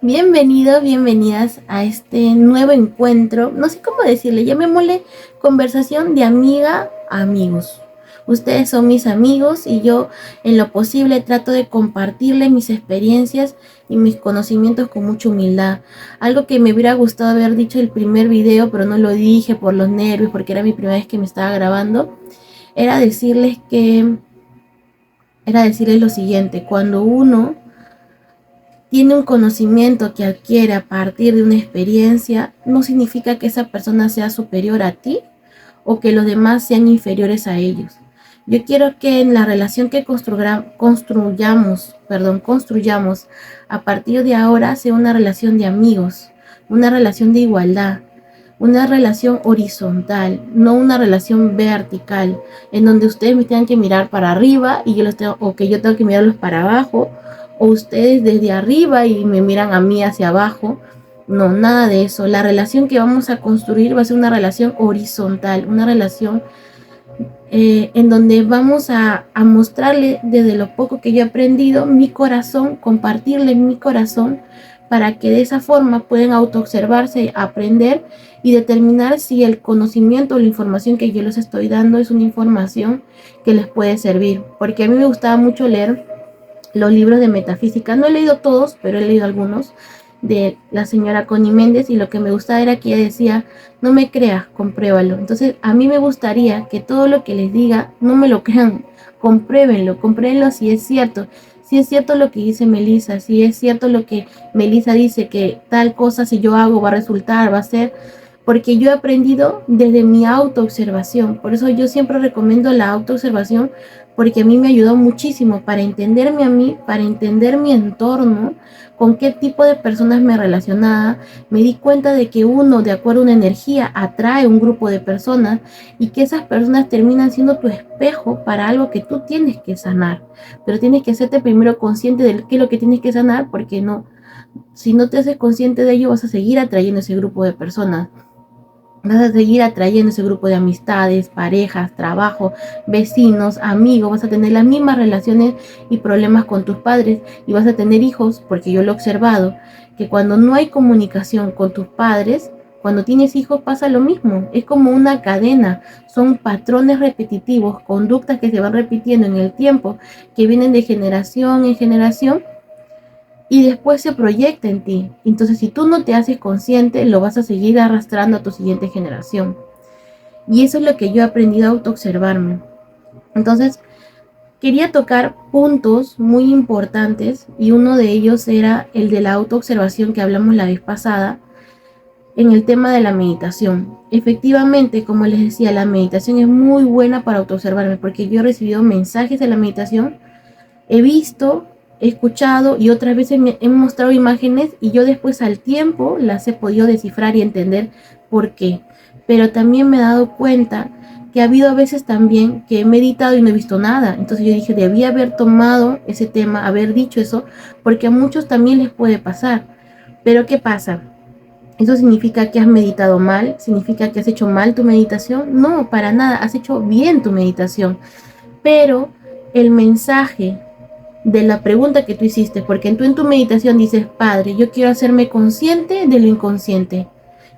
Bienvenidos, bienvenidas a este nuevo encuentro. No sé cómo decirle, llamémosle conversación de amiga a amigos. Ustedes son mis amigos y yo en lo posible trato de compartirles mis experiencias y mis conocimientos con mucha humildad. Algo que me hubiera gustado haber dicho el primer video, pero no lo dije por los nervios, porque era mi primera vez que me estaba grabando, era decirles que, era decirles lo siguiente: cuando uno tiene un conocimiento que adquiere a partir de una experiencia, no significa que esa persona sea superior a ti o que los demás sean inferiores a ellos. Yo quiero que en la relación que construyamos a partir de ahora sea una relación de amigos, una relación de igualdad, una relación horizontal, no una relación vertical, en donde ustedes me tengan que mirar para arriba y o que yo tengo que mirarlos para abajo, o ustedes desde arriba y me miran a mí hacia abajo. No, nada de eso. La relación que vamos a construir va a ser una relación horizontal, una relación en donde vamos a mostrarle desde lo poco que yo he aprendido mi corazón, compartirle mi corazón, para que de esa forma puedan autoobservarse, aprender y determinar si el conocimiento o la información que yo les estoy dando es una información que les puede servir. Porque a mí me gustaba mucho leer los libros de metafísica. No he leído todos, pero he leído algunos de la señora Connie Méndez, y lo que me gustaba era que ella decía: no me creas, compruébalo. Entonces a mí me gustaría que todo lo que les diga no me lo crean, compruébenlo si es cierto. Si es cierto lo que dice Melissa, si es cierto lo que Melissa dice, que tal cosa si yo hago va a resultar, va a ser, porque yo he aprendido desde mi autoobservación. Por eso yo siempre recomiendo la autoobservación, porque a mí me ayudó muchísimo para entenderme a mí, para entender mi entorno, con qué tipo de personas me relacionaba. Me di cuenta de que uno, de acuerdo a una energía, atrae un grupo de personas, y que esas personas terminan siendo tu espejo para algo que tú tienes que sanar. Pero tienes que hacerte primero consciente de qué es lo que tienes que sanar, porque no, si no te haces consciente de ello, vas a seguir atrayendo ese grupo de personas. Vas a seguir atrayendo ese grupo de amistades, parejas, trabajo, vecinos, amigos. Vas a tener las mismas relaciones y problemas con tus padres, y vas a tener hijos, porque yo lo he observado, que cuando no hay comunicación con tus padres, cuando tienes hijos pasa lo mismo. Es como una cadena, son patrones repetitivos, conductas que se van repitiendo en el tiempo, que vienen de generación en generación y después se proyecta en ti. Entonces, si tú no te haces consciente, lo vas a seguir arrastrando a tu siguiente generación. Y eso es lo que yo he aprendido a autoobservarme. Entonces, quería tocar puntos muy importantes, y uno de ellos era el de la autoobservación que hablamos la vez pasada, en el tema de la meditación. Efectivamente, como les decía, la meditación es muy buena para autoobservarme, porque yo he recibido mensajes de la meditación, he visto, he escuchado, y otras veces me he mostrado imágenes, y yo después al tiempo las he podido descifrar y entender por qué. Pero también me he dado cuenta que ha habido veces también que he meditado y no he visto nada. Entonces yo dije, debía haber tomado ese tema, haber dicho eso, porque a muchos también les puede pasar. Pero ¿qué pasa? ¿Eso significa que has meditado mal? ¿Significa que has hecho mal tu meditación? No, para nada, has hecho bien tu meditación. Pero el mensaje de la pregunta que tú hiciste, porque tú en tu meditación dices: Padre, yo quiero hacerme consciente de lo inconsciente.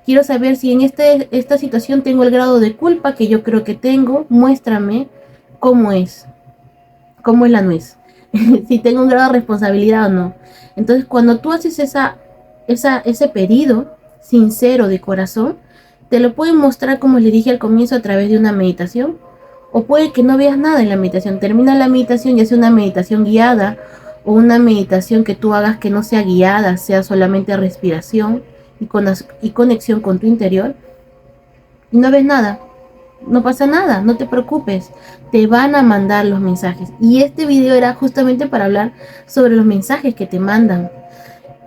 Quiero saber si en esta situación tengo el grado de culpa que yo creo que tengo. Muéstrame cómo cómo es la nuez. Si tengo un grado de responsabilidad o no. Entonces, cuando tú haces ese pedido sincero de corazón, te lo pueden mostrar, como les dije al comienzo, a través de una meditación. O puede que no veas nada en la meditación. Termina la meditación, ya sea una meditación guiada o una meditación que tú hagas que no sea guiada, sea solamente respiración y conexión con tu interior, y no ves nada. No pasa nada, no te preocupes. Te van a mandar los mensajes. Y este video era justamente para hablar sobre los mensajes que te mandan.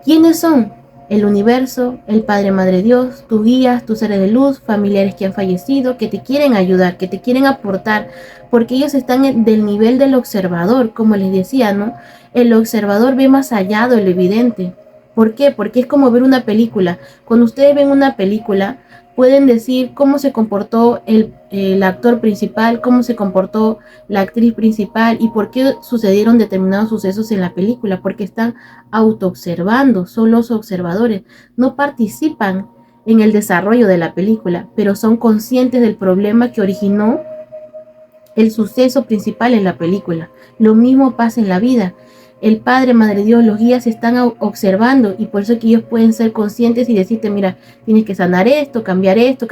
¿Quiénes son? El universo, el Padre, Madre Dios, tus guías, tus seres de luz, familiares que han fallecido, que te quieren ayudar, que te quieren aportar, porque ellos están del nivel del observador, como les decía, ¿no? El observador ve más allá de lo evidente. ¿Por qué? Porque es como ver una película. Cuando ustedes ven una película, pueden decir cómo se comportó el actor principal, cómo se comportó la actriz principal y por qué sucedieron determinados sucesos en la película, porque están autoobservando, son los observadores, no participan en el desarrollo de la película, pero son conscientes del problema que originó el suceso principal en la película. Lo mismo pasa en la vida. El Padre, Madre Dios, los guías están observando y por eso que ellos pueden ser conscientes y decirte, mira, tienes que sanar esto, cambiar esto,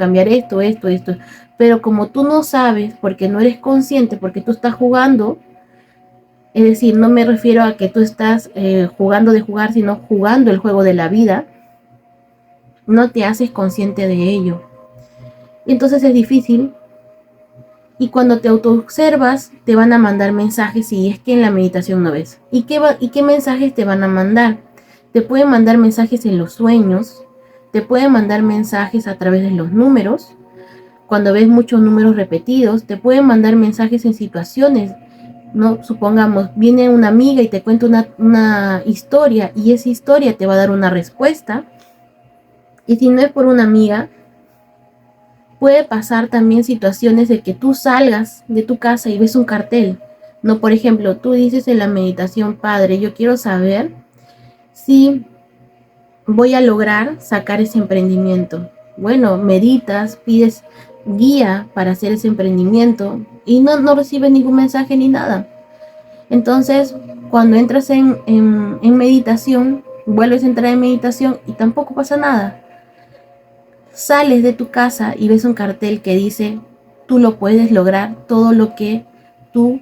esto. Pero como tú no sabes, porque no eres consciente, porque tú estás jugando, es decir, no me refiero a que tú estás jugando de jugar, sino jugando el juego de la vida, no te haces consciente de ello. Y entonces es difícil. Y cuando te autoobservas, te van a mandar mensajes si es que en la meditación no ves. ¿Y qué mensajes te van a mandar? Te pueden mandar mensajes en los sueños, te pueden mandar mensajes a través de los números, cuando ves muchos números repetidos, te pueden mandar mensajes en situaciones, ¿no? Supongamos, viene una amiga y te cuenta una historia y esa historia te va a dar una respuesta. Y si no es por una amiga, puede pasar también situaciones de que tú salgas de tu casa y ves un cartel. No, por ejemplo, tú dices en la meditación, Padre, yo quiero saber si voy a lograr sacar ese emprendimiento. Bueno, meditas, pides guía para hacer ese emprendimiento y no recibes ningún mensaje ni nada. Entonces, cuando entras en meditación, vuelves a entrar en meditación y tampoco pasa nada. Sales de tu casa y ves un cartel que dice, tú lo puedes lograr, todo lo que tú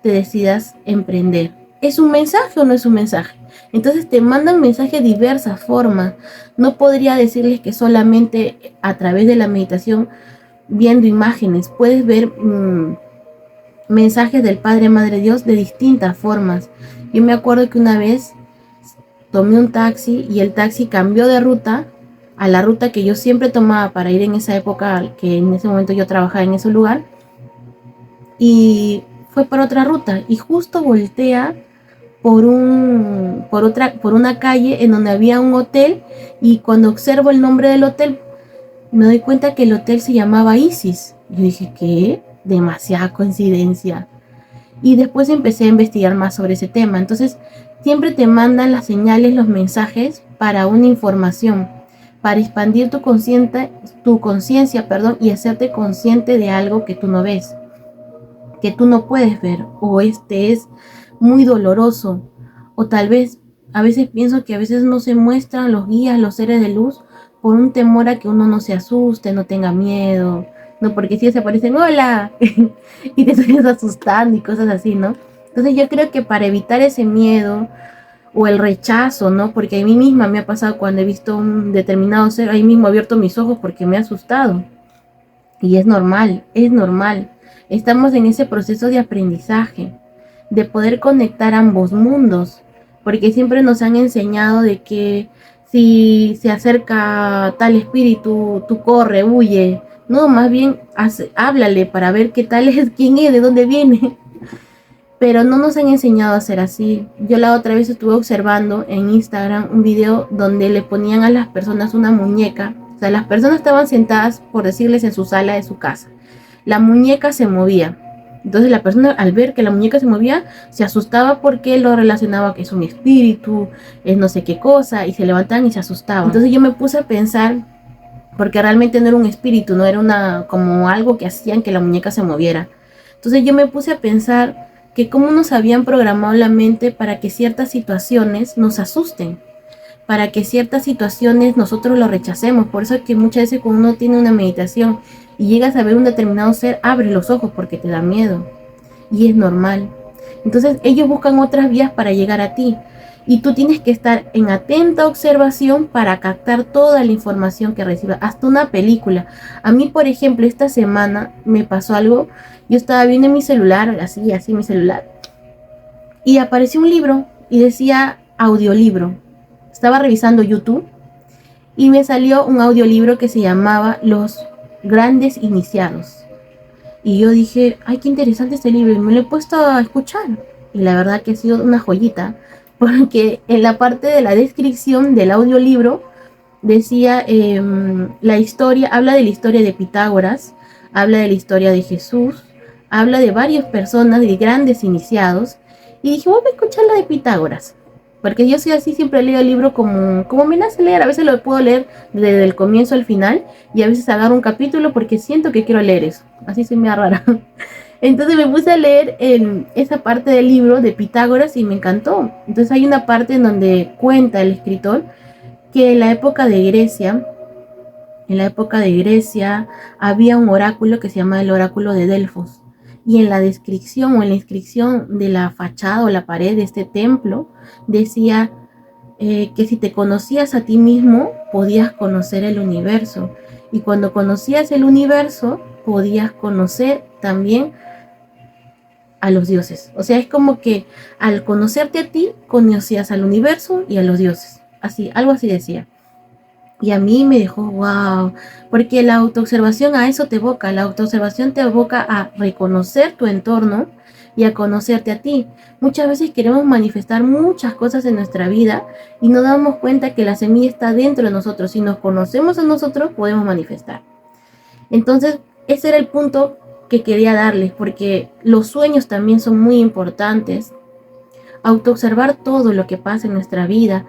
te decidas emprender. ¿Es un mensaje o no es un mensaje? Entonces te mandan mensajes de diversas formas. No podría decirles que solamente a través de la meditación, viendo imágenes, puedes ver mensajes del Padre, Madre Dios de distintas formas. Yo me acuerdo que una vez tomé un taxi y el taxi cambió de ruta a la ruta que yo siempre tomaba para ir en esa época, que en ese momento yo trabajaba en ese lugar, y fue por otra ruta y justo voltea por una calle en donde había un hotel y cuando observo el nombre del hotel me doy cuenta que el hotel se llamaba Isis. Yo dije, ¿qué? Demasiada coincidencia. Y después empecé a investigar más sobre ese tema. Entonces siempre te mandan las señales, los mensajes para una información, para expandir tu conciencia, y hacerte consciente de algo que tú no ves, que tú no puedes ver, o este es muy doloroso, o tal vez, a veces pienso que a veces no se muestran los guías, los seres de luz, por un temor a que uno no se asuste, no tenga miedo, no, porque si se aparecen, hola, y te estás asustando y cosas así, ¿no? Entonces yo creo que para evitar ese miedo, o el rechazo, ¿no? Porque a mí misma me ha pasado cuando he visto un determinado ser, ahí mismo he abierto mis ojos porque me ha asustado. Y es normal, es normal. Estamos en ese proceso de aprendizaje, de poder conectar ambos mundos, porque siempre nos han enseñado de que si se acerca tal espíritu, tú corre, huye. No, más bien háblale para ver qué tal es, quién es, de dónde viene. Pero no nos han enseñado a hacer así. Yo la otra vez estuve observando en Instagram un video donde le ponían a las personas una muñeca. O sea, las personas estaban sentadas, por decirles, en su sala de su casa. La muñeca se movía. Entonces la persona, al ver que la muñeca se movía, se asustaba porque lo relacionaba que es un espíritu, es no sé qué cosa, y se levantaban y se asustaban. Entonces yo me puse a pensar, porque realmente no era un espíritu, no era como algo que hacían que la muñeca se moviera. Entonces yo me puse a pensar que cómo nos habían programado la mente para que ciertas situaciones nos asusten, para que ciertas situaciones nosotros lo rechacemos. Por eso es que muchas veces cuando uno tiene una meditación y llegas a ver un determinado ser, abre los ojos porque te da miedo. Y es normal. Entonces ellos buscan otras vías para llegar a ti. Y tú tienes que estar en atenta observación para captar toda la información que recibas, hasta una película. A mí, por ejemplo, esta semana me pasó algo. Yo estaba viendo en mi celular, así mi celular, y apareció un libro y decía audiolibro. Estaba revisando YouTube y me salió un audiolibro que se llamaba Los Grandes Iniciados. Y yo dije, ay, qué interesante este libro, y me lo he puesto a escuchar. Y la verdad que ha sido una joyita, porque en la parte de la descripción del audiolibro decía la historia, habla de la historia de Pitágoras, habla de la historia de Jesús, habla de varias personas, de grandes iniciados, y dije, voy a escuchar la de Pitágoras, porque yo soy así, siempre leo el libro como me nace leer, a veces lo puedo leer desde el comienzo al final, y a veces agarro un capítulo porque siento que quiero leer eso, así se me da rara. Entonces me puse a leer esa parte del libro de Pitágoras y me encantó. Entonces hay una parte en donde cuenta el escritor que en la época de Grecia había un oráculo que se llama el oráculo de Delfos. Y en la descripción o en la inscripción de la fachada o la pared de este templo decía que si te conocías a ti mismo podías conocer el universo. Y cuando conocías el universo podías conocer también a los dioses. O sea, es como que al conocerte a ti, conocías al universo y a los dioses. Así, algo así decía. Y a mí me dejó wow, porque la autoobservación a eso te evoca, la autoobservación te evoca a reconocer tu entorno y a conocerte a ti. Muchas veces queremos manifestar muchas cosas en nuestra vida y no damos cuenta que la semilla está dentro de nosotros. Si nos conocemos a nosotros, podemos manifestar. Entonces, ese era el punto que quería darles, porque los sueños también son muy importantes. Autoobservar todo lo que pasa en nuestra vida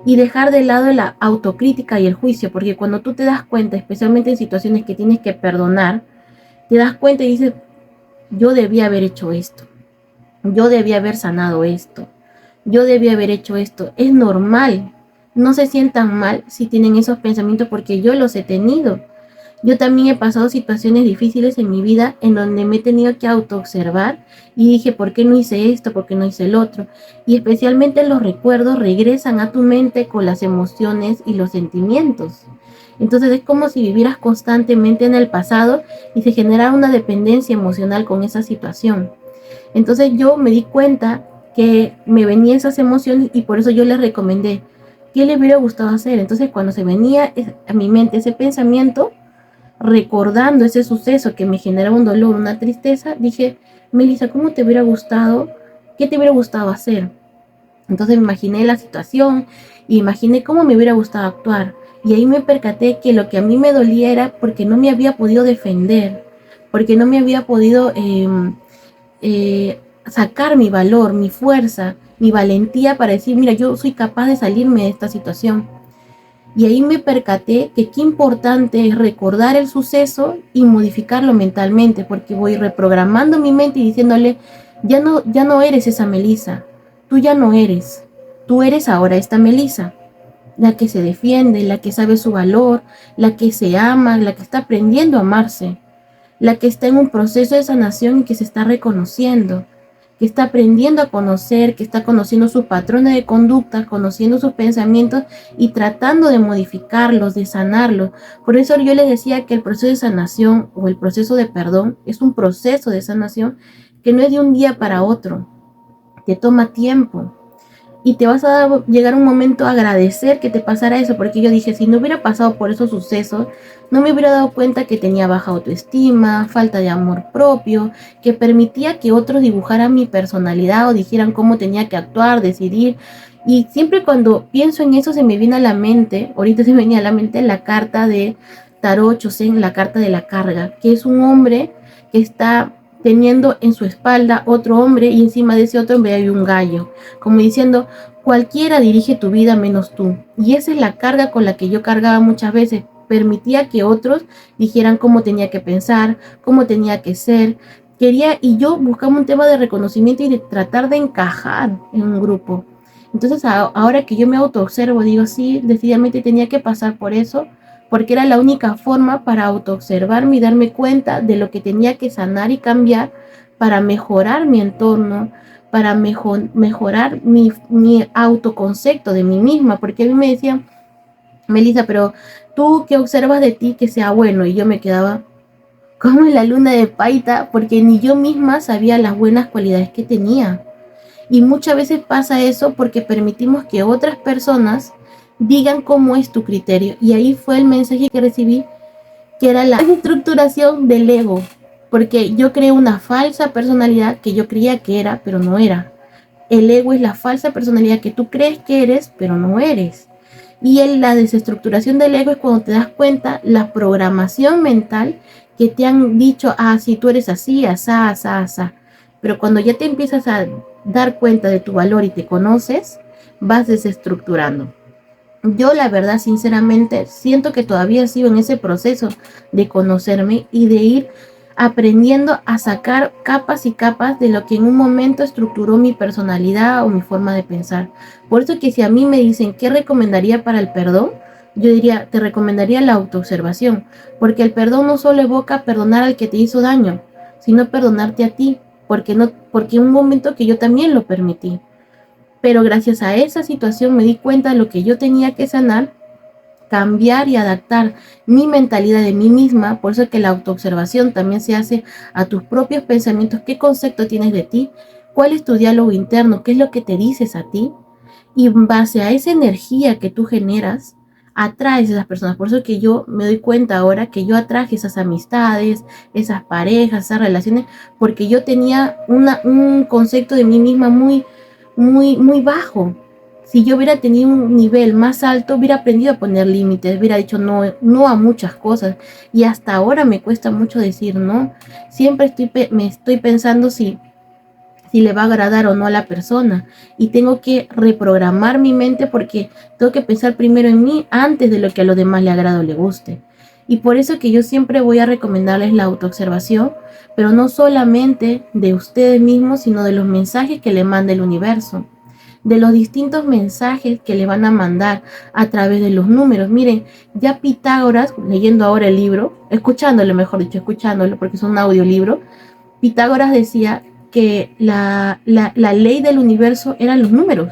y dejar de lado la autocrítica y el juicio, porque cuando tú te das cuenta, especialmente en situaciones que tienes que perdonar, te das cuenta y dices, yo debía haber hecho esto, yo debía haber sanado esto, yo debía haber hecho esto. Es normal, no se sientan mal si tienen esos pensamientos porque yo los he tenido. Yo también he pasado situaciones difíciles en mi vida en donde me he tenido que autoobservar y dije, ¿por qué no hice esto? ¿Por qué no hice el otro? Y especialmente los recuerdos regresan a tu mente con las emociones y los sentimientos. Entonces es como si vivieras constantemente en el pasado y se generara una dependencia emocional con esa situación. Entonces yo me di cuenta que me venían esas emociones y por eso yo les recomendé qué le hubiera gustado hacer. Entonces cuando se venía a mi mente ese pensamiento, recordando ese suceso que me generaba un dolor, una tristeza, dije, Melissa, ¿cómo te hubiera gustado? ¿Qué te hubiera gustado hacer? Entonces me imaginé la situación, imaginé cómo me hubiera gustado actuar. Y ahí me percaté que lo que a mí me dolía era porque no me había podido defender, porque no me había podido sacar mi valor, mi fuerza, mi valentía para decir, mira, yo soy capaz de salirme de esta situación. Y ahí me percaté que qué importante es recordar el suceso y modificarlo mentalmente, porque voy reprogramando mi mente y diciéndole, ya no eres esa Melissa, tú ya no eres, tú eres ahora esta Melissa, la que se defiende, la que sabe su valor, la que se ama, la que está aprendiendo a amarse, la que está en un proceso de sanación y que se está reconociendo, que está aprendiendo a conocer, que está conociendo sus patrones de conducta, conociendo sus pensamientos y tratando de modificarlos, de sanarlos. Por eso yo les decía que el proceso de sanación o el proceso de perdón es un proceso de sanación que no es de un día para otro, que toma tiempo. Y te vas a llegar un momento a agradecer que te pasara eso, porque yo dije, si no hubiera pasado por esos sucesos, no me hubiera dado cuenta que tenía baja autoestima, falta de amor propio, que permitía que otros dibujaran mi personalidad o dijeran cómo tenía que actuar, decidir. Y siempre cuando pienso en eso se me viene a la mente, ahorita se me venía a la mente la carta de Tarot Chosen, la carta de la carga, que es un hombre que está teniendo en su espalda otro hombre y encima de ese otro hombre hay un gallo, como diciendo, cualquiera dirige tu vida menos tú. Y esa es la carga con la que yo cargaba muchas veces. Permitía que otros dijeran cómo tenía que pensar, cómo tenía que ser. Quería, y yo buscaba un tema de reconocimiento y de tratar de encajar en un grupo. Entonces ahora que yo me autoobservo, digo, sí, decididamente tenía que pasar por eso, porque era la única forma para autoobservarme y darme cuenta de lo que tenía que sanar y cambiar para mejorar mi entorno, para mejorar mi autoconcepto de mí misma, porque a mí me decían, Melissa, pero tú qué observas de ti que sea bueno, y yo me quedaba como en la luna de Paita, porque ni yo misma sabía las buenas cualidades que tenía. Y muchas veces pasa eso porque permitimos que otras personas digan cómo es tu criterio. Y ahí fue el mensaje que recibí, que era la estructuración del ego. Porque yo creé una falsa personalidad que yo creía que era, pero no era. El ego es la falsa personalidad que tú crees que eres, pero no eres. Y la desestructuración del ego es cuando te das cuenta la programación mental que te han dicho, ah, sí, tú eres así, asá, asá, asá. Pero cuando ya te empiezas a dar cuenta de tu valor y te conoces, vas desestructurando. Yo la verdad, sinceramente, siento que todavía sigo en ese proceso de conocerme y de ir aprendiendo a sacar capas y capas de lo que en un momento estructuró mi personalidad o mi forma de pensar. Por eso que si a mí me dicen qué recomendaría para el perdón, yo diría, te recomendaría la autoobservación, porque el perdón no solo evoca perdonar al que te hizo daño, sino perdonarte a ti, porque en un momento que yo también lo permití. Pero gracias a esa situación me di cuenta de lo que yo tenía que sanar, cambiar y adaptar mi mentalidad de mí misma. Por eso que la autoobservación también se hace a tus propios pensamientos, qué concepto tienes de ti, cuál es tu diálogo interno, qué es lo que te dices a ti, y en base a esa energía que tú generas, atraes a esas personas. Por eso que yo me doy cuenta ahora que yo atraje esas amistades, esas parejas, esas relaciones, porque yo tenía un concepto de mí misma muy bajo. Si yo hubiera tenido un nivel más alto, hubiera aprendido a poner límites, hubiera dicho no, no a muchas cosas. Y hasta ahora me cuesta mucho decir no. Siempre me estoy pensando si le va a agradar o no a la persona. Y tengo que reprogramar mi mente porque tengo que pensar primero en mí antes de lo que a los demás le agrade o le guste. Y por eso que yo siempre voy a recomendarles la autoobservación, pero no solamente de ustedes mismos, sino de los mensajes que le manda el universo, de los distintos mensajes que le van a mandar a través de los números. Miren, ya Pitágoras, leyendo ahora el libro, escuchándolo, mejor dicho, escuchándolo porque es un audiolibro, Pitágoras decía que la ley del universo eran los números.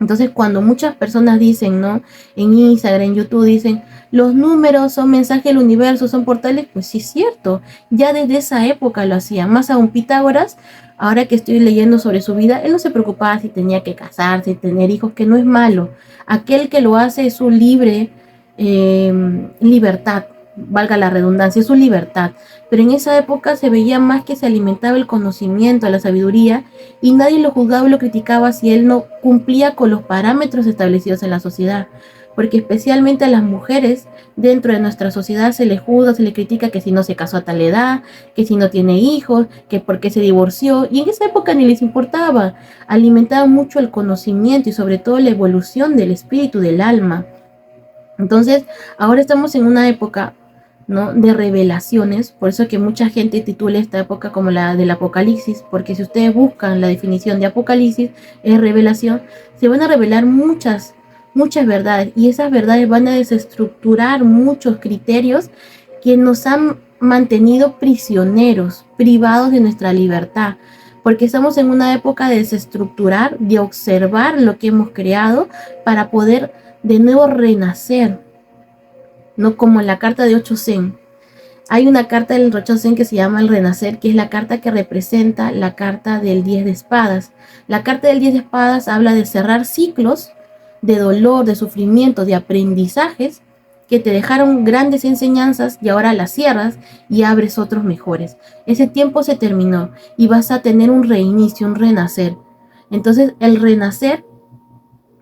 Entonces, cuando muchas personas dicen, ¿no? En Instagram, en YouTube, dicen, los números son mensajes del universo, son portales, pues sí es cierto. Ya desde esa época lo hacían. Más aún Pitágoras, ahora que estoy leyendo sobre su vida, él no se preocupaba si tenía que casarse, tener hijos, que no es malo. Aquel que lo hace es su libertad, valga la redundancia, es su libertad. Pero en esa época se veía más que se alimentaba el conocimiento, la sabiduría, y nadie lo juzgaba o lo criticaba si él no cumplía con los parámetros establecidos en la sociedad. Porque especialmente a las mujeres dentro de nuestra sociedad se le juzga, se le critica que si no se casó a tal edad, que si no tiene hijos, que por qué se divorció, y en esa época ni les importaba. Alimentaban mucho el conocimiento y sobre todo la evolución del espíritu, del alma. Entonces, ahora estamos en una época, ¿no?, de revelaciones. Por eso que mucha gente titula esta época como la del Apocalipsis, porque si ustedes buscan la definición de Apocalipsis, es revelación, se van a revelar muchas verdades, y esas verdades van a desestructurar muchos criterios que nos han mantenido prisioneros, privados de nuestra libertad, porque estamos en una época de desestructurar, de observar lo que hemos creado para poder de nuevo renacer, no como en la carta de Ocho Zen. Hay una carta del Ocho Zen que se llama el Renacer, que es la carta que representa la carta del 10 de espadas. La carta del 10 de espadas habla de cerrar ciclos de dolor, de sufrimiento, de aprendizajes que te dejaron grandes enseñanzas y ahora las cierras y abres otros mejores. Ese tiempo se terminó y vas a tener un reinicio, un renacer. Entonces el renacer,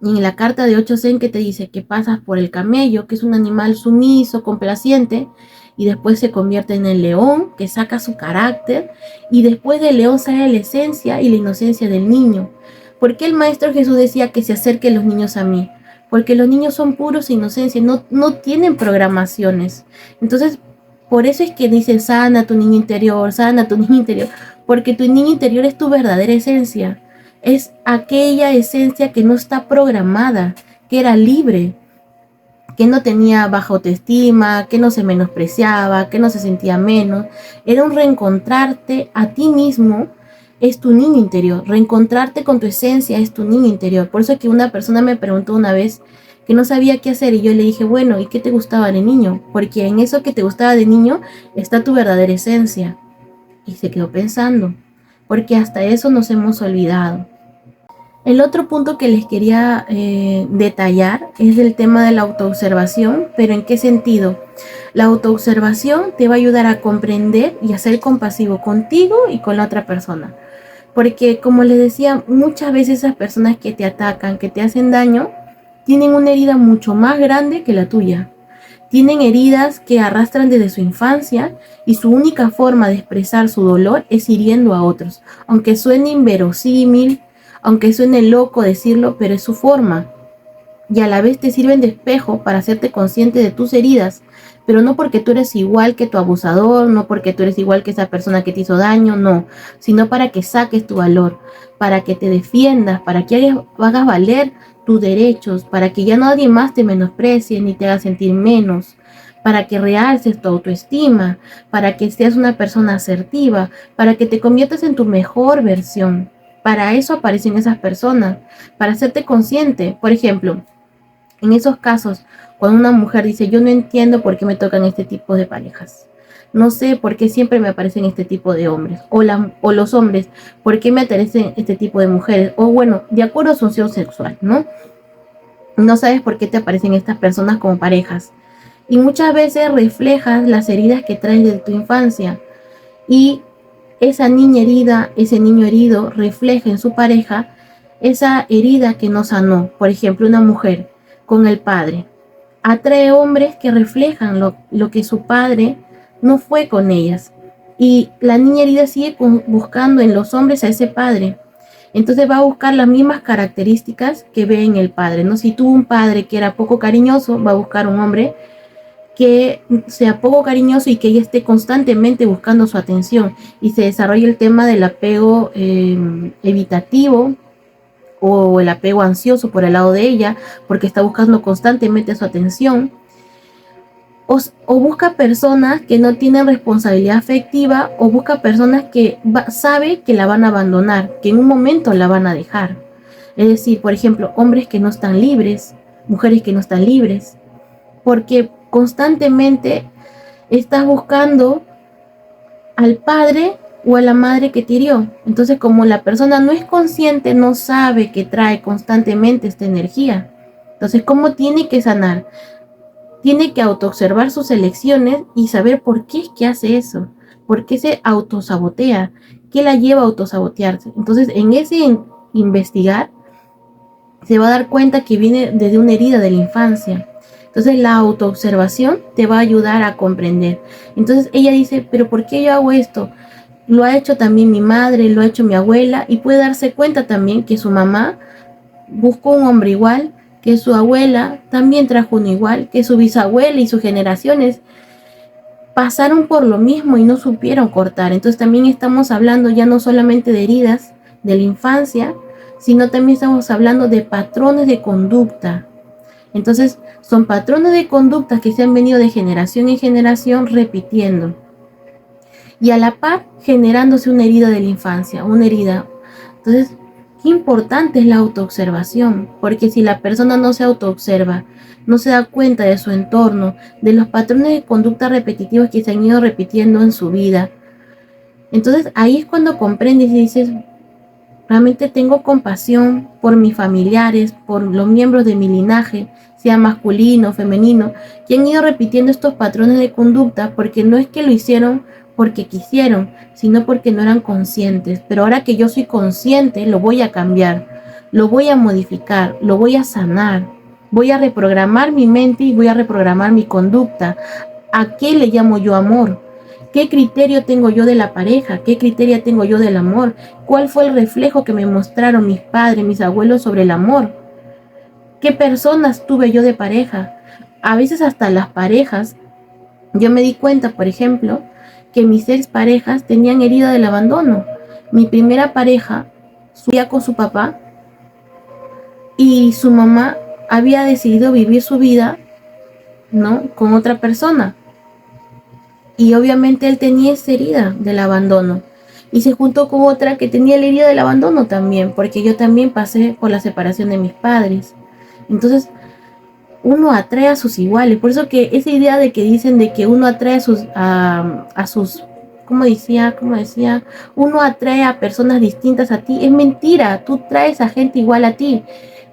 en la carta de Ocho Zen, que te dice que pasas por el camello, que es un animal sumiso, complaciente, y después se convierte en el león, que saca su carácter, y después del león sale la esencia y la inocencia del niño. ¿Por qué el Maestro Jesús decía que se acerquen los niños a mí? Porque los niños son puros e inocencia, no tienen programaciones. Entonces, por eso es que dicen, sana tu niño interior, porque tu niño interior es tu verdadera esencia. Es aquella esencia que no está programada, que era libre, que no tenía baja autoestima, que no se menospreciaba, que no se sentía menos. Era un reencontrarte a ti mismo, es tu niño interior. Reencontrarte con tu esencia es tu niño interior. Por eso es que una persona me preguntó una vez que no sabía qué hacer, y yo le dije, bueno, ¿y qué te gustaba de niño? Porque en eso que te gustaba de niño está tu verdadera esencia. Y se quedó pensando, porque hasta eso nos hemos olvidado. El otro punto que les quería detallar es el tema de la autoobservación, pero ¿en qué sentido? La autoobservación te va a ayudar a comprender y a ser compasivo contigo y con la otra persona. Porque, como les decía, muchas veces esas personas que te atacan, que te hacen daño, tienen una herida mucho más grande que la tuya. Tienen heridas que arrastran desde su infancia y su única forma de expresar su dolor es hiriendo a otros. Aunque suene inverosímil, aunque suene loco decirlo, pero es su forma. Y a la vez te sirven de espejo para hacerte consciente de tus heridas, pero no porque tú eres igual que tu abusador, no porque tú eres igual que esa persona que te hizo daño, no, sino para que saques tu valor, para que te defiendas, para que hagas valer tus derechos, para que ya nadie más te menosprecie ni te haga sentir menos, para que realces tu autoestima, para que seas una persona asertiva, para que te conviertas en tu mejor versión. Para eso aparecen esas personas, para hacerte consciente. Por ejemplo, en esos casos, cuando una mujer dice, yo no entiendo por qué me tocan este tipo de parejas, no sé por qué siempre me aparecen este tipo de hombres, o los hombres, por qué me aparecen este tipo de mujeres, o bueno, de acuerdo a su opción sexual, ¿no? No sabes por qué te aparecen estas personas como parejas. Y muchas veces reflejas las heridas que traes de tu infancia. Y esa niña herida, ese niño herido, refleja en su pareja esa herida que no sanó. Por ejemplo, una mujer con el padre atrae hombres que reflejan lo que su padre no fue con ellas. Y la niña herida sigue buscando en los hombres a ese padre. Entonces va a buscar las mismas características que ve en el padre, ¿no? Si tuvo un padre que era poco cariñoso, va a buscar un hombre que sea poco cariñoso y que ella esté constantemente buscando su atención y se desarrolla el tema del apego evitativo o el apego ansioso por el lado de ella porque está buscando constantemente su atención o busca personas que no tienen responsabilidad afectiva o busca personas que sabe que la van a abandonar, que en un momento la van a dejar. Es decir, por ejemplo, hombres que no están libres, mujeres que no están libres, porque constantemente estás buscando al padre o a la madre que te hirió. Entonces, como la persona no es consciente, no sabe que trae constantemente esta energía. Entonces, ¿cómo tiene que sanar? Tiene que autoobservar sus elecciones y saber por qué es que hace eso, por qué se autosabotea, qué la lleva a autosabotearse. Entonces, en ese investigar, se va a dar cuenta que viene desde una herida de la infancia. Entonces la autoobservación te va a ayudar a comprender. Entonces ella dice, pero ¿por qué yo hago esto? Lo ha hecho también mi madre, lo ha hecho mi abuela y puede darse cuenta también que su mamá buscó un hombre igual, que su abuela también trajo uno igual, que su bisabuela y sus generaciones pasaron por lo mismo y no supieron cortar. Entonces también estamos hablando ya no solamente de heridas de la infancia, sino también estamos hablando de patrones de conducta. Entonces son patrones de conducta que se han venido de generación en generación repitiendo. Y a la par generándose una herida de la infancia, una herida. Entonces, qué importante es la autoobservación, porque si la persona no se autoobserva, no se da cuenta de su entorno, de los patrones de conducta repetitivos que se han ido repitiendo en su vida, entonces ahí es cuando comprendes y dices, realmente tengo compasión por mis familiares, por los miembros de mi linaje, sea masculino o femenino, que han ido repitiendo estos patrones de conducta porque no es que lo hicieron porque quisieron, sino porque no eran conscientes. Pero ahora que yo soy consciente, lo voy a cambiar, lo voy a modificar, lo voy a sanar, voy a reprogramar mi mente y voy a reprogramar mi conducta. ¿A qué le llamo yo amor? ¿Qué criterio tengo yo de la pareja? ¿Qué criterio tengo yo del amor? ¿Cuál fue el reflejo que me mostraron mis padres, mis abuelos sobre el amor? ¿Qué personas tuve yo de pareja? A veces hasta las parejas, yo me di cuenta, por ejemplo, que mis ex parejas tenían herida del abandono. Mi primera pareja subía con su papá y su mamá había decidido vivir su vida, ¿no?, con otra persona. Y obviamente él tenía esa herida del abandono. Y se juntó con otra que tenía la herida del abandono también, porque yo también pasé por la separación de mis padres. Entonces, uno atrae a sus iguales. Por eso que esa idea de que dicen de que uno atrae a sus, ¿cómo decía? Uno atrae a personas distintas a ti, es mentira. Tú traes a gente igual a ti.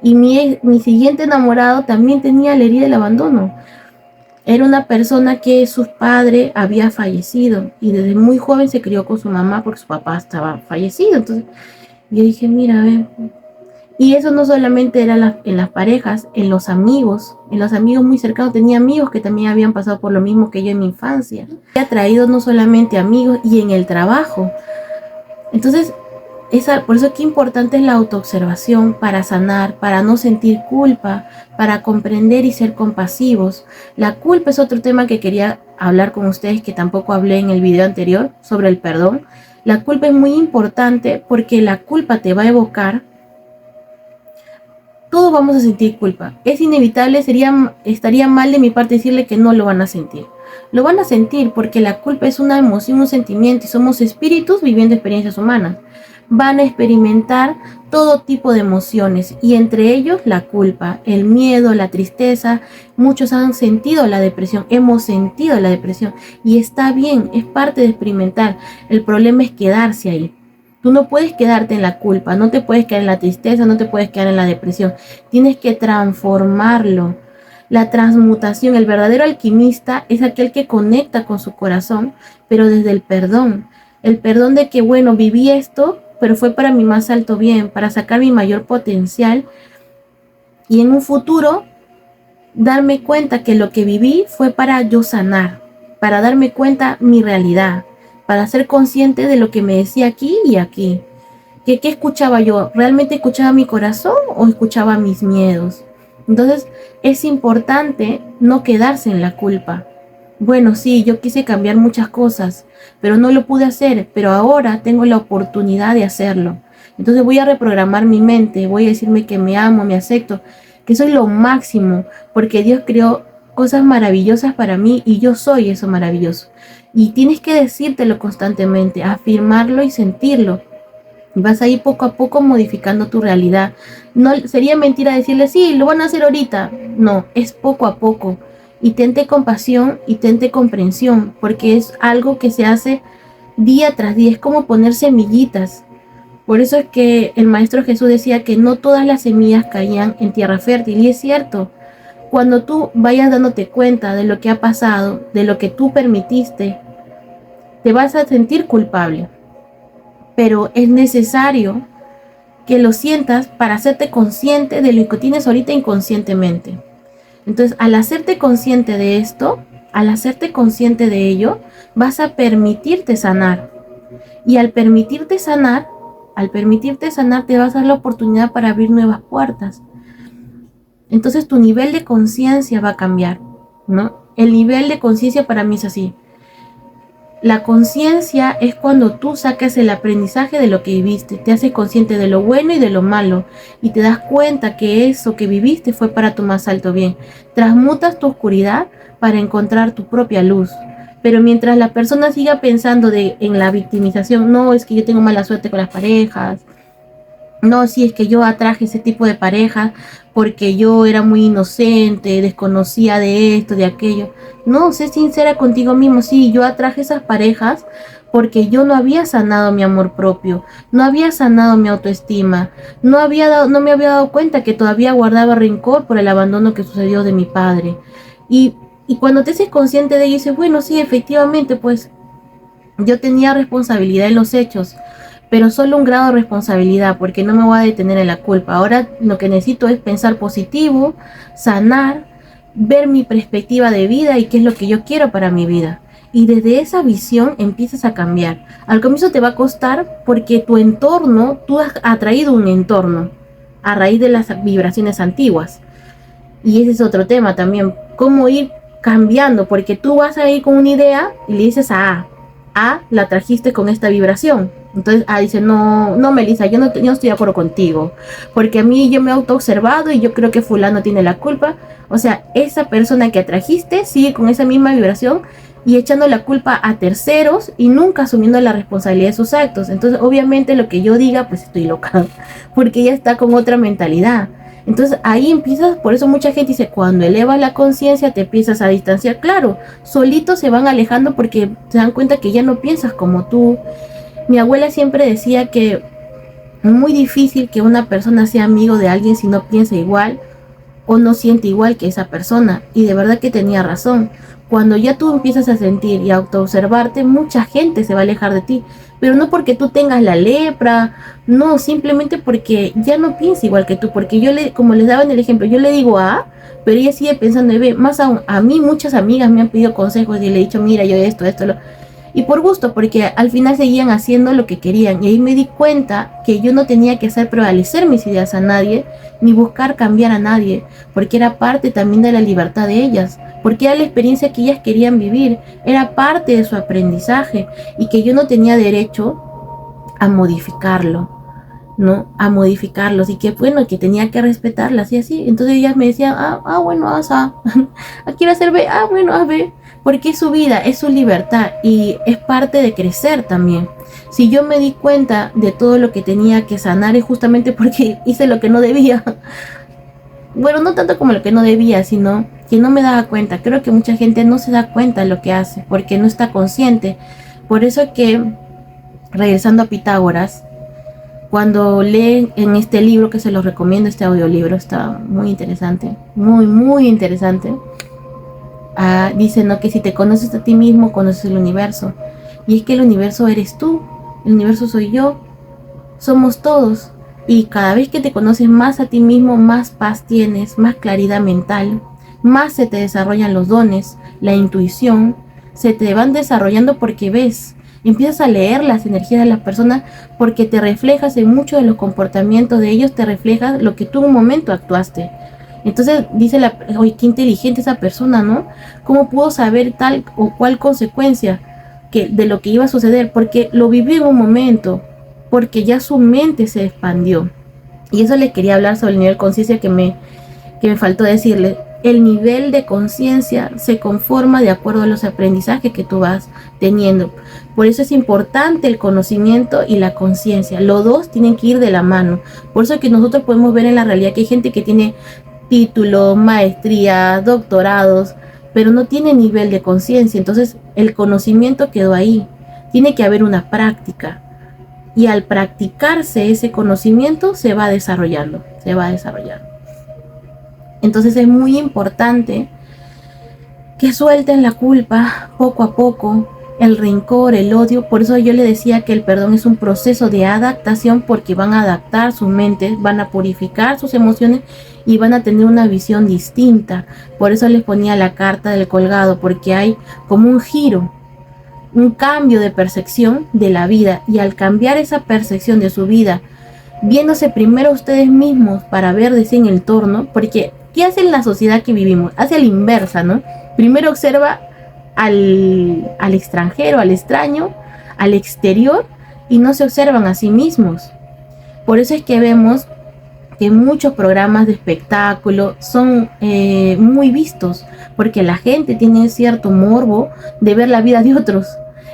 Y mi siguiente enamorado también tenía la herida del abandono. Era una persona que su padre había fallecido y desde muy joven se crió con su mamá porque su papá estaba fallecido. Entonces yo dije, mira, Y eso no solamente era en las parejas, en los amigos muy cercanos. Tenía amigos que también habían pasado por lo mismo que yo en mi infancia. He atraído no solamente amigos, y en el trabajo. Entonces, por eso qué importante es la autoobservación para sanar, para no sentir culpa, para comprender y ser compasivos. La culpa es otro tema que quería hablar con ustedes, que tampoco hablé en el video anterior, sobre el perdón. La culpa es muy importante porque la culpa te va a evocar. Todos vamos a sentir culpa. Es inevitable, estaría mal de mi parte decirle que no lo van a sentir. Lo van a sentir porque la culpa es una emoción, un sentimiento, y somos espíritus viviendo experiencias humanas. Van a experimentar todo tipo de emociones, y entre ellos la culpa, el miedo, la tristeza. Muchos han sentido la depresión, hemos sentido la depresión, y está bien, es parte de experimentar. El problema es quedarse ahí. Tú no puedes quedarte en la culpa, no te puedes quedar en la tristeza, no te puedes quedar en la depresión. Tienes que transformarlo. La transmutación, el verdadero alquimista es aquel que conecta con su corazón, pero desde el perdón. El perdón de que, bueno, viví esto, pero fue para mi más alto bien, para sacar mi mayor potencial, y en un futuro darme cuenta que lo que viví fue para yo sanar, para darme cuenta mi realidad, para ser consciente de lo que me decía aquí y aquí. ¿Qué escuchaba yo? ¿Realmente escuchaba mi corazón o escuchaba mis miedos? Entonces es importante no quedarse en la culpa. Bueno, sí, yo quise cambiar muchas cosas, pero no lo pude hacer, pero ahora tengo la oportunidad de hacerlo. Entonces voy a reprogramar mi mente, voy a decirme que me amo, me acepto, que soy lo máximo, porque Dios creó cosas maravillosas para mí y yo soy eso maravilloso. Y tienes que decírtelo constantemente, afirmarlo y sentirlo. Vas a ir poco a poco modificando tu realidad. No sería mentira decirle, sí, lo van a hacer ahorita. No, es poco a poco. Y tente compasión y tente comprensión, porque es algo que se hace día tras día. Es como poner semillitas. Por eso es que el Maestro Jesús decía que no todas las semillas caían en tierra fértil. Y es cierto, cuando tú vayas dándote cuenta de lo que ha pasado, de lo que tú permitiste, te vas a sentir culpable. Pero es necesario que lo sientas para hacerte consciente de lo que tienes ahorita inconscientemente. Entonces, al hacerte consciente de esto, al hacerte consciente de ello, vas a permitirte sanar. Y al permitirte sanar, te vas a dar la oportunidad para abrir nuevas puertas. Entonces, tu nivel de conciencia va a cambiar, ¿no? El nivel de conciencia para mí es así. La conciencia es cuando tú sacas el aprendizaje de lo que viviste, te haces consciente de lo bueno y de lo malo, y te das cuenta que eso que viviste fue para tu más alto bien. Transmutas tu oscuridad para encontrar tu propia luz. Pero mientras la persona siga pensando en la victimización, no, es que yo tengo mala suerte con las parejas, no, sí, es que yo atraje ese tipo de parejas porque yo era muy inocente, desconocía de esto, de aquello. No, sé sincera contigo mismo. Sí, yo atraje esas parejas porque yo no había sanado mi amor propio, no había sanado mi autoestima, no me había dado cuenta que todavía guardaba rencor por el abandono que sucedió de mi padre. Y cuando te haces consciente de ello, dices, bueno, sí, efectivamente, pues yo tenía responsabilidad en los hechos, pero solo un grado de responsabilidad, porque no me voy a detener en la culpa. Ahora lo que necesito es pensar positivo, sanar, ver mi perspectiva de vida y qué es lo que yo quiero para mi vida. Y desde esa visión empiezas a cambiar. Al comienzo te va a costar porque tu entorno, tú has atraído un entorno a raíz de las vibraciones antiguas. Y ese es otro tema también, cómo ir cambiando, porque tú vas a ir con una idea y le dices A la trajiste con esta vibración. Entonces dice, no, Melissa, yo no estoy de acuerdo contigo, porque a mí yo me he autoobservado y yo creo que fulano tiene la culpa. O sea, esa persona que atrajiste sigue con esa misma vibración y echando la culpa a terceros y nunca asumiendo la responsabilidad de sus actos. Entonces, obviamente lo que yo diga, pues estoy loca, porque ella está con otra mentalidad. Entonces ahí empiezas, por eso mucha gente dice, cuando elevas la conciencia te empiezas a distanciar. Claro, solitos se van alejando porque se dan cuenta que ya no piensas como tú. Mi abuela siempre decía que es muy difícil que una persona sea amigo de alguien si no piensa igual o no siente igual que esa persona. Y de verdad que tenía razón, cuando ya tú empiezas a sentir y a autoobservarte, mucha gente se va a alejar de ti. Pero no porque tú tengas la lepra, no, simplemente porque ya no piensa igual que tú. Porque como les daba en el ejemplo, yo le digo A, pero ella sigue pensando en B. Más aún, a mí muchas amigas me han pedido consejos y le he dicho, mira, yo esto, lo... Y por gusto, porque al final seguían haciendo lo que querían. Y ahí me di cuenta que yo no tenía que hacer prevalecer mis ideas a nadie, ni buscar cambiar a nadie, porque era parte también de la libertad de ellas, porque era la experiencia que ellas querían vivir, era parte de su aprendizaje, y que yo no tenía derecho a modificarlo, ¿no? A modificarlos, y que bueno, que tenía que respetarlas y así. Entonces ellas me decían, bueno, haz A, quiero hacer B, bueno, haz B, porque es su vida, es su libertad y es parte de crecer también. Si yo me di cuenta de todo lo que tenía que sanar es justamente porque hice lo que no debía. Bueno, no tanto como lo que no debía, sino que no me daba cuenta. Creo que mucha gente no se da cuenta de lo que hace porque no está consciente. Por eso que, regresando a Pitágoras, cuando leen en este libro, que se los recomiendo, este audiolibro está muy interesante, muy interesante. Dice, ¿no?, que si te conoces a ti mismo, conoces el universo. Y es que el universo eres tú, el universo soy yo, somos todos. Y cada vez que te conoces más a ti mismo, más paz tienes, más claridad mental, más se te desarrollan los dones, la intuición, se te van desarrollando porque ves. Empiezas a leer las energías de las personas porque te reflejas en muchos de los comportamientos de ellos, te reflejas lo que tú en un momento actuaste. Entonces dice oye, qué inteligente esa persona, ¿no? ¿Cómo pudo saber tal o cual consecuencia de lo que iba a suceder? Porque lo vivió en un momento, porque ya su mente se expandió. Y eso les quería hablar sobre el nivel de conciencia que me faltó decirles. El nivel de conciencia se conforma de acuerdo a los aprendizajes que tú vas teniendo. Por eso es importante el conocimiento y la conciencia. Los dos tienen que ir de la mano. Por eso es que nosotros podemos ver en la realidad que hay gente que tiene títulos, maestrías, doctorados, pero no tiene nivel de conciencia. Entonces el conocimiento quedó ahí. Tiene que haber una práctica. Y al practicarse ese conocimiento se va desarrollando, Entonces es muy importante que suelten la culpa poco a poco, el rencor, el odio. Por eso yo le decía que el perdón es un proceso de adaptación, porque van a adaptar sus mentes, van a purificar sus emociones y van a tener una visión distinta. Por eso les ponía la carta del colgado, porque hay como un giro, un cambio de percepción de la vida, y al cambiar esa percepción de su vida, viéndose primero ustedes mismos para ver de sí en el entorno, porque ¿qué hace la sociedad que vivimos? Hace la inversa, ¿no? Primero observa al extranjero, al extraño, al exterior, y no se observan a sí mismos. Por eso es que vemos que muchos programas de espectáculo son muy vistos, porque la gente tiene cierto morbo de ver la vida de otros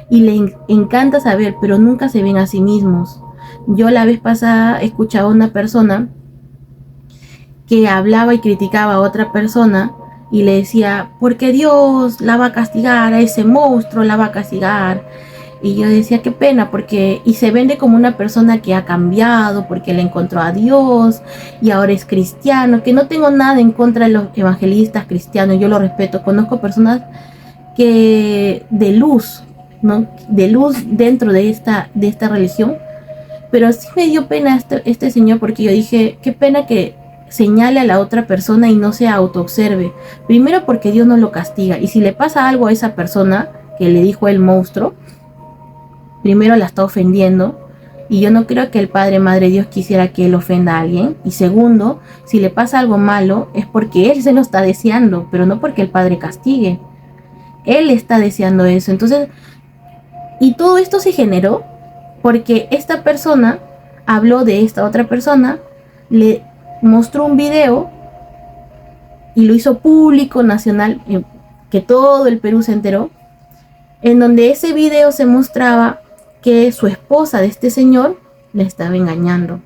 y le encanta saber, pero nunca se ven a sí mismos. Yo la vez pasada escuchaba a una persona que hablaba y criticaba a otra persona y le decía, porque Dios la va a castigar, a ese monstruo la va a castigar. Y yo decía, qué pena, porque y se vende como una persona que ha cambiado porque le encontró a Dios y ahora es cristiano, que no tengo nada en contra de los evangelistas cristianos, yo lo respeto. Conozco personas que de luz, ¿no? De luz dentro de esta religión, pero sí me dio pena este señor, porque yo dije, qué pena que señale a la otra persona y no se autoobserve. Primero porque Dios no lo castiga, y si le pasa algo a esa persona que le dijo el monstruo, primero la está ofendiendo, y yo no creo que el Padre, Madre Dios quisiera que él ofenda a alguien. Y segundo, si le pasa algo malo es porque él se lo está deseando, pero no porque el Padre castigue. Él está deseando eso. Entonces, y todo esto se generó porque esta persona habló de esta otra persona, le mostró un video y lo hizo público, nacional, que todo el Perú se enteró, en donde ese video se mostraba que su esposa de este señor le estaba engañando.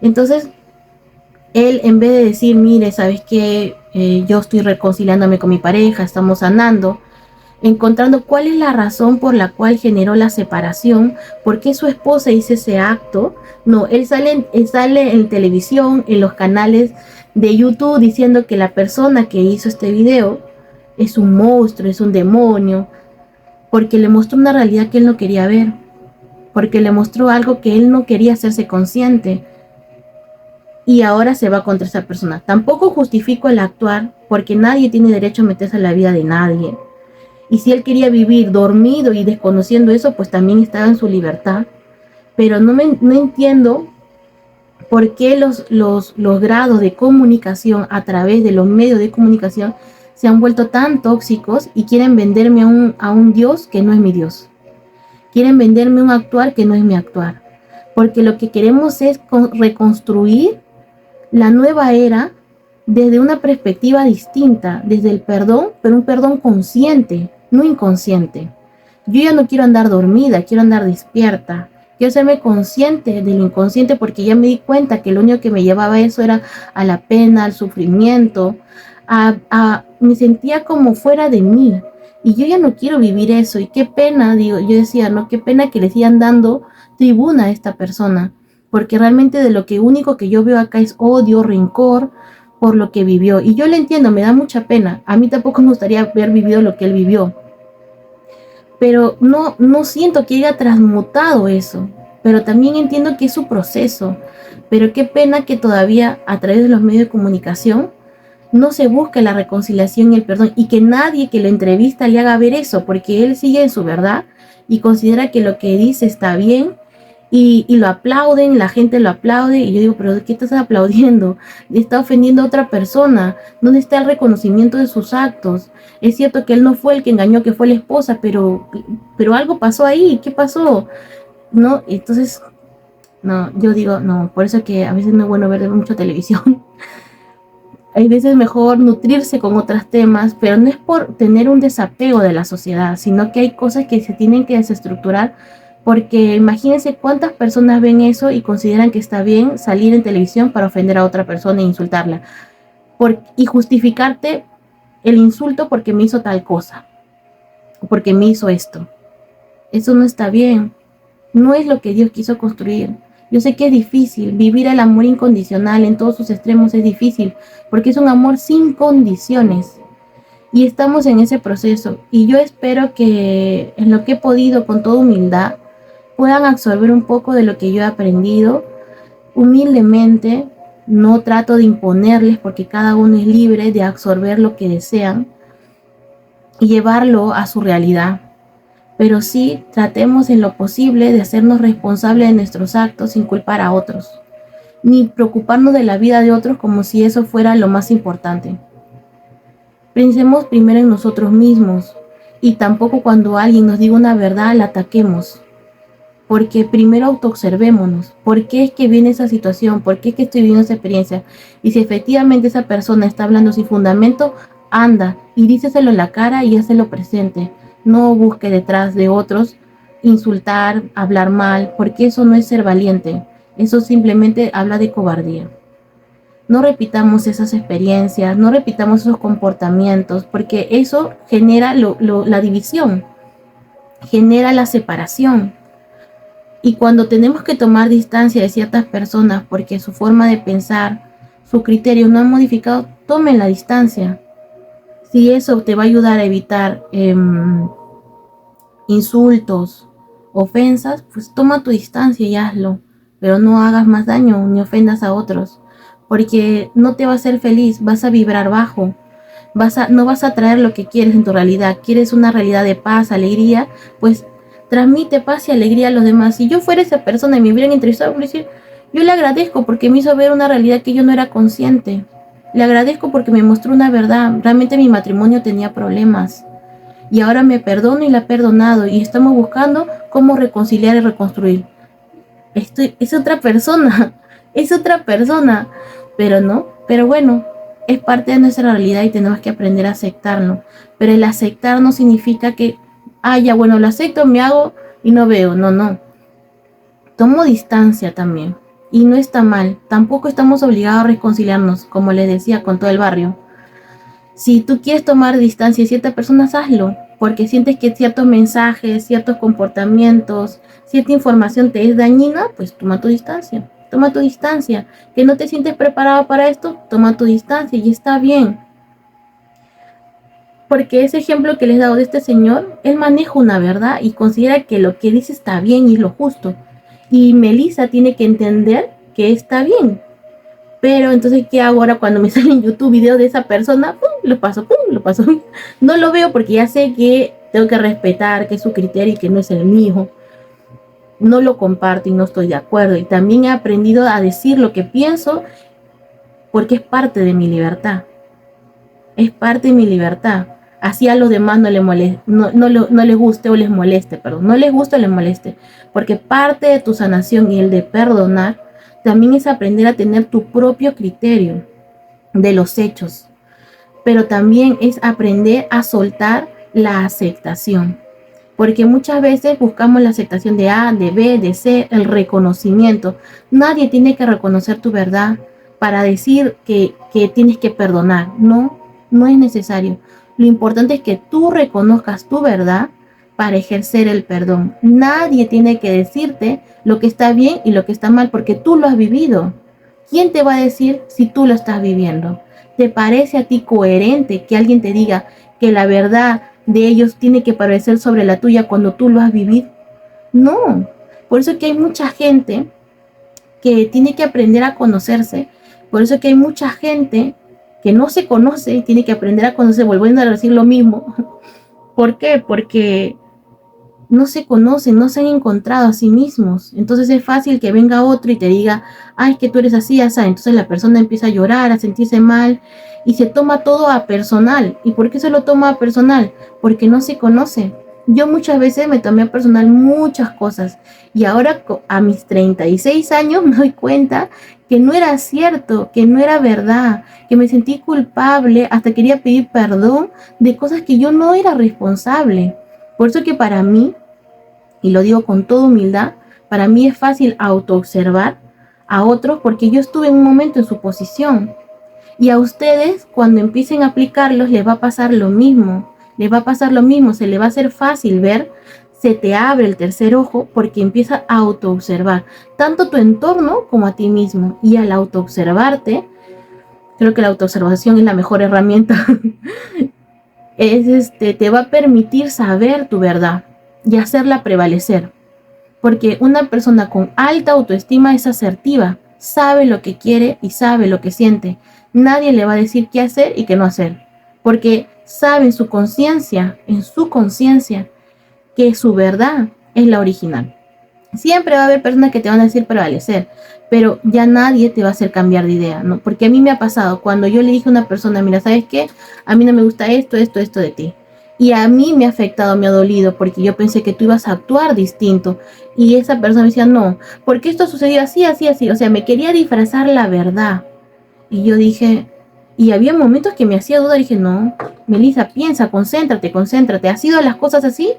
Entonces él, en vez de decir, mire, ¿sabes qué? Yo estoy reconciliándome con mi pareja, estamos sanando, encontrando cuál es la razón por la cual generó la separación, por qué su esposa hizo ese acto. No, él sale en televisión, en los canales de YouTube, diciendo que la persona que hizo este video es un monstruo, es un demonio, porque le mostró una realidad que él no quería ver, porque le mostró algo que él no quería hacerse consciente, y ahora se va contra esa persona. Tampoco justifico el actuar, porque nadie tiene derecho a meterse en la vida de nadie. Y si él quería vivir dormido y desconociendo eso, pues también estaba en su libertad. Pero no entiendo por qué los grados de comunicación a través de los medios de comunicación se han vuelto tan tóxicos y quieren venderme a un Dios que no es mi Dios. Quieren venderme un actuar que no es mi actuar. Porque lo que queremos es reconstruir la nueva era desde una perspectiva distinta, desde el perdón, pero un perdón consciente, no inconsciente. Yo ya no quiero andar dormida, quiero andar despierta. Quiero hacerme consciente del inconsciente porque ya me di cuenta que lo único que me llevaba a eso era a la pena, al sufrimiento, me sentía como fuera de mí. Y yo ya no quiero vivir eso. Y qué pena, digo, yo decía, no, qué pena que le sigan dando tribuna a esta persona. Porque realmente de lo que único que yo veo acá es odio, rencor por lo que vivió. Y yo le entiendo, me da mucha pena. A mí tampoco me gustaría haber vivido lo que él vivió. Pero no siento que haya transmutado eso. Pero también entiendo que es su proceso. Pero qué pena que todavía a través de los medios de comunicación no se busque la reconciliación y el perdón y que nadie que lo entrevista le haga ver eso, porque él sigue en su verdad y considera que lo que dice está bien y lo aplauden, la gente lo aplaude y yo digo, pero ¿de qué estás aplaudiendo? Está ofendiendo a otra persona. ¿Dónde está el reconocimiento de sus actos? Es cierto que él no fue el que engañó, que fue la esposa, pero algo pasó ahí. ¿Qué pasó? No, entonces, no, yo digo, no, por eso es que a veces no es bueno ver mucha televisión. Hay veces mejor nutrirse con otros temas, pero no es por tener un desapego de la sociedad, sino que hay cosas que se tienen que desestructurar, porque imagínense cuántas personas ven eso y consideran que está bien salir en televisión para ofender a otra persona e insultarla, y justificarte el insulto porque me hizo tal cosa, o porque me hizo esto. Eso no está bien, no es lo que Dios quiso construir. Yo sé que es difícil, vivir el amor incondicional en todos sus extremos es difícil, porque es un amor sin condiciones. Y estamos en ese proceso. Y yo espero que en lo que he podido, con toda humildad, puedan absorber un poco de lo que yo he aprendido. Humildemente, no trato de imponerles porque cada uno es libre de absorber lo que desean y llevarlo a su realidad. Pero sí tratemos en lo posible de hacernos responsables de nuestros actos sin culpar a otros, ni preocuparnos de la vida de otros como si eso fuera lo más importante. Pensemos primero en nosotros mismos y tampoco cuando alguien nos diga una verdad la ataquemos, porque primero autoobservémonos. ¿Por qué es que viene esa situación? ¿Por qué es que estoy viviendo esa experiencia? Y si efectivamente esa persona está hablando sin fundamento, anda y díceselo en la cara y hazlo presente. No busque detrás de otros insultar, hablar mal, porque eso no es ser valiente. Eso simplemente habla de cobardía. No repitamos esas experiencias, no repitamos esos comportamientos, porque eso genera la división, genera la separación. Y cuando tenemos que tomar distancia de ciertas personas porque su forma de pensar, su criterio no han modificado, tomen la distancia. Si eso te va a ayudar a evitar insultos, ofensas, pues toma tu distancia y hazlo. Pero no hagas más daño ni ofendas a otros, porque no te va a hacer feliz, vas a vibrar bajo. No vas a traer lo que quieres en tu realidad. Quieres una realidad de paz, alegría, pues transmite paz y alegría a los demás. Si yo fuera esa persona y me hubieran entrevistado, decir, yo le agradezco porque me hizo ver una realidad que yo no era consciente. Le agradezco porque me mostró una verdad. Realmente mi matrimonio tenía problemas. Y ahora me perdono y la he perdonado. Y estamos buscando cómo reconciliar y reconstruir. Es otra persona. Es otra persona. Pero no. Pero bueno, es parte de nuestra realidad y tenemos que aprender a aceptarlo. Pero el aceptar no significa que, ya bueno, lo acepto, me hago y no veo. No. Tomo distancia también. Y no está mal. Tampoco estamos obligados a reconciliarnos, como les decía, con todo el barrio. Si tú quieres tomar distancia de ciertas personas, hazlo. Porque sientes que ciertos mensajes, ciertos comportamientos, cierta información te es dañina, pues toma tu distancia. Toma tu distancia. Que no te sientes preparado para esto, toma tu distancia y está bien. Porque ese ejemplo que les he dado de este señor, él maneja una verdad y considera que lo que dice está bien y es lo justo. Y Melissa tiene que entender que está bien. Pero entonces, ¿qué hago ahora cuando me sale en YouTube video de esa persona? ¡Pum! Lo paso, ¡pum! Lo paso. No lo veo porque ya sé que tengo que respetar que es su criterio y que no es el mío. No lo comparto y no estoy de acuerdo. Y también he aprendido a decir lo que pienso porque es parte de mi libertad. Es parte de mi libertad. Así a los demás no les moleste, no les guste o les moleste, perdón. No les guste o les moleste. Porque parte de tu sanación y el de perdonar también es aprender a tener tu propio criterio de los hechos. Pero también es aprender a soltar la aceptación. Porque muchas veces buscamos la aceptación de A, de B, de C, el reconocimiento. Nadie tiene que reconocer tu verdad para decir que tienes que perdonar. No, no es necesario. Lo importante es que tú reconozcas tu verdad para ejercer el perdón. Nadie tiene que decirte lo que está bien y lo que está mal porque tú lo has vivido. ¿Quién te va a decir si tú lo estás viviendo? ¿Te parece a ti coherente que alguien te diga que la verdad de ellos tiene que parecer sobre la tuya cuando tú lo has vivido? No. Por eso es que hay mucha gente que tiene que aprender a conocerse. Por eso es que hay mucha gente que no se conoce y tiene que aprender a conocer, volviendo a decir lo mismo. ¿Por qué? Porque no se conocen, no se han encontrado a sí mismos. Entonces es fácil que venga otro y te diga, ay, que tú eres así, así. Entonces la persona empieza a llorar, a sentirse mal y se toma todo a personal. ¿Y por qué se lo toma a personal? Porque no se conoce. Yo muchas veces me tomé a personal muchas cosas y ahora a mis 36 años me doy cuenta que no era cierto, que no era verdad, que me sentí culpable, hasta quería pedir perdón de cosas que yo no era responsable. Por eso que para mí, y lo digo con toda humildad, para mí es fácil autoobservar a otros porque yo estuve en un momento en su posición. Y a ustedes, cuando empiecen a aplicarlos, les va a pasar lo mismo. Les va a pasar lo mismo, se les va a hacer fácil ver, se te abre el tercer ojo porque empiezas a autoobservar tanto tu entorno como a ti mismo. Y al autoobservarte, creo que la autoobservación es la mejor herramienta. Te va a permitir saber tu verdad y hacerla prevalecer. Porque una persona con alta autoestima es asertiva, sabe lo que quiere y sabe lo que siente. Nadie le va a decir qué hacer y qué no hacer, porque sabe en su conciencia, que su verdad es la original. Siempre va a haber personas que te van a decir prevalecer, pero ya nadie te va a hacer cambiar de idea, ¿no? Porque a mí me ha pasado, cuando yo le dije a una persona, mira, ¿sabes qué? A mí no me gusta esto de ti. Y a mí me ha afectado, me ha dolido, porque yo pensé que tú ibas a actuar distinto. Y esa persona me decía, no, porque esto sucedió así, así, así. O sea, me quería disfrazar la verdad. Y yo dije, y había momentos que me hacía dudar, dije, no, Melissa, piensa, concéntrate, concéntrate. ¿Ha sido las cosas así?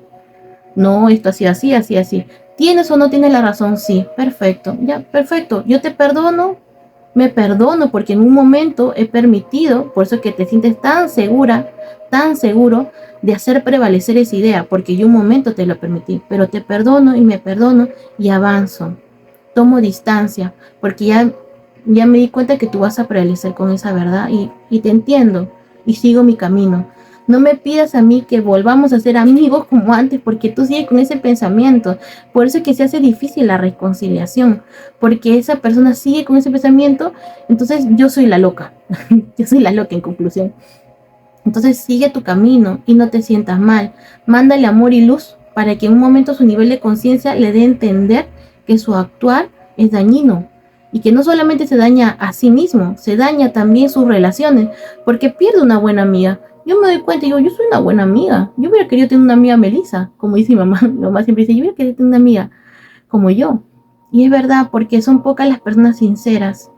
No, esto ha sido así, así, así. ¿Tienes o no tienes la razón? Sí, perfecto, ya, perfecto. Yo te perdono, me perdono porque en un momento he permitido, por eso es que te sientes tan segura, tan seguro de hacer prevalecer esa idea, porque yo un momento te lo permití, pero te perdono y me perdono y avanzo. Tomo distancia, porque ya me di cuenta que tú vas a prevalecer con esa verdad y te entiendo y sigo mi camino. No me pidas a mí que volvamos a ser amigos como antes, porque tú sigues con ese pensamiento. Por eso es que se hace difícil la reconciliación, porque esa persona sigue con ese pensamiento. Entonces yo soy la loca. Yo soy la loca en conclusión. Entonces sigue tu camino y no te sientas mal. Mándale amor y luz para que en un momento su nivel de conciencia le dé a entender que su actuar es dañino. Y que no solamente se daña a sí mismo, se daña también sus relaciones, porque pierde una buena amiga. Yo me doy cuenta y digo, yo soy una buena amiga. Yo hubiera querido tener una amiga Melissa, como dice mi mamá. Mi mamá siempre dice, yo hubiera querido tener una amiga como yo. Y es verdad, porque son pocas las personas sinceras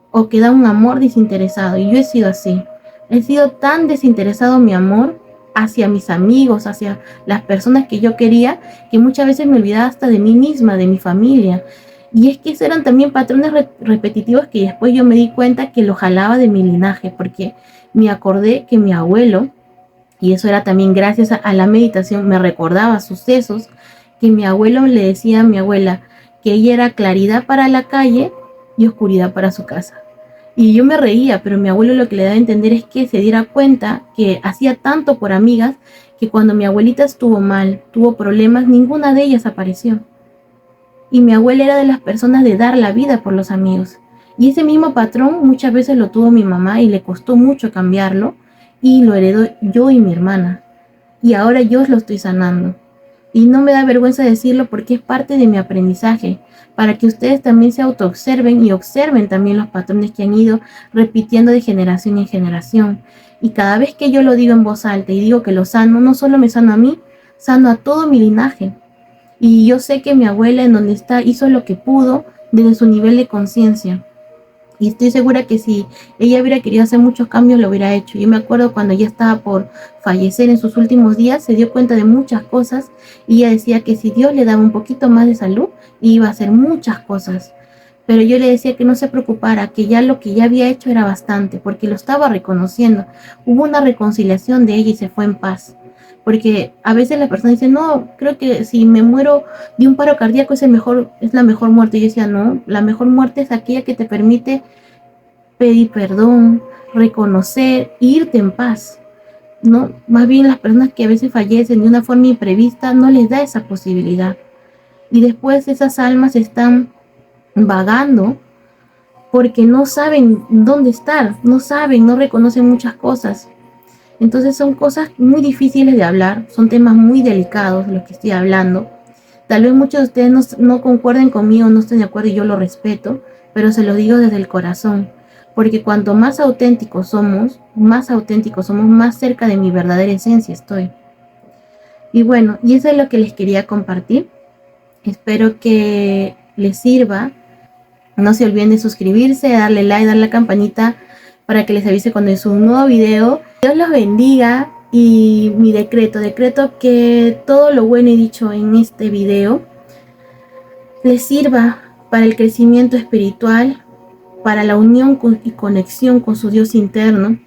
o que dan un amor desinteresado. Y yo he sido así. He sido tan desinteresado mi amor hacia mis amigos, hacia las personas que yo quería, que muchas veces me olvidaba hasta de mí misma, de mi familia. Y es que esos eran también patrones repetitivos que después yo me di cuenta que lo jalaba de mi linaje, porque me acordé que mi abuelo, y eso era también gracias a la meditación, me recordaba sucesos que mi abuelo le decía a mi abuela que ella era claridad para la calle y oscuridad para su casa. Y yo me reía, pero mi abuelo lo que le daba a entender es que se diera cuenta que hacía tanto por amigas que cuando mi abuelita estuvo mal, tuvo problemas, ninguna de ellas apareció. Y mi abuela era de las personas de dar la vida por los amigos. Y ese mismo patrón muchas veces lo tuvo mi mamá y le costó mucho cambiarlo y lo heredó yo y mi hermana. Y ahora yo lo estoy sanando. Y no me da vergüenza decirlo porque es parte de mi aprendizaje, para que ustedes también se autoobserven y observen también los patrones que han ido repitiendo de generación en generación. Y cada vez que yo lo digo en voz alta y digo que lo sano, no solo me sano a mí, sano a todo mi linaje. Y yo sé que mi abuela en donde está hizo lo que pudo desde su nivel de conciencia. Y estoy segura que si ella hubiera querido hacer muchos cambios, lo hubiera hecho. Yo me acuerdo cuando ella estaba por fallecer en sus últimos días, se dio cuenta de muchas cosas y ella decía que si Dios le daba un poquito más de salud, iba a hacer muchas cosas. Pero yo le decía que no se preocupara, que ya lo que ya había hecho era bastante, porque lo estaba reconociendo. Hubo una reconciliación de ella y se fue en paz. Porque a veces las personas dicen, no, creo que si me muero de un paro cardíaco es la mejor muerte. Y yo decía, no, la mejor muerte es aquella que te permite pedir perdón, reconocer e irte en paz. ¿No? Más bien las personas que a veces fallecen de una forma imprevista no les da esa posibilidad. Y después esas almas están vagando porque no saben dónde estar, no saben, no reconocen muchas cosas. Entonces son cosas muy difíciles de hablar, son temas muy delicados de los que estoy hablando. Tal vez muchos de ustedes no concuerden conmigo, no estén de acuerdo y yo lo respeto, pero se lo digo desde el corazón, porque cuanto más auténticos somos, más cerca de mi verdadera esencia estoy. Y bueno, y eso es lo que les quería compartir. Espero que les sirva. No se olviden de suscribirse, darle like, darle la campanita para que les avise cuando suba un nuevo video. Dios los bendiga y mi decreto que todo lo bueno he dicho en este video les sirva para el crecimiento espiritual, para la unión y conexión con su Dios interno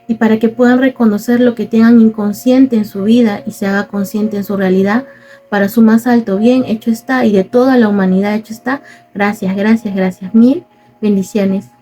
y para que puedan reconocer lo que tengan inconsciente en su vida y se haga consciente en su realidad para su más alto bien. Hecho está, y de toda la humanidad hecho está. Gracias, gracias, gracias. Mil bendiciones.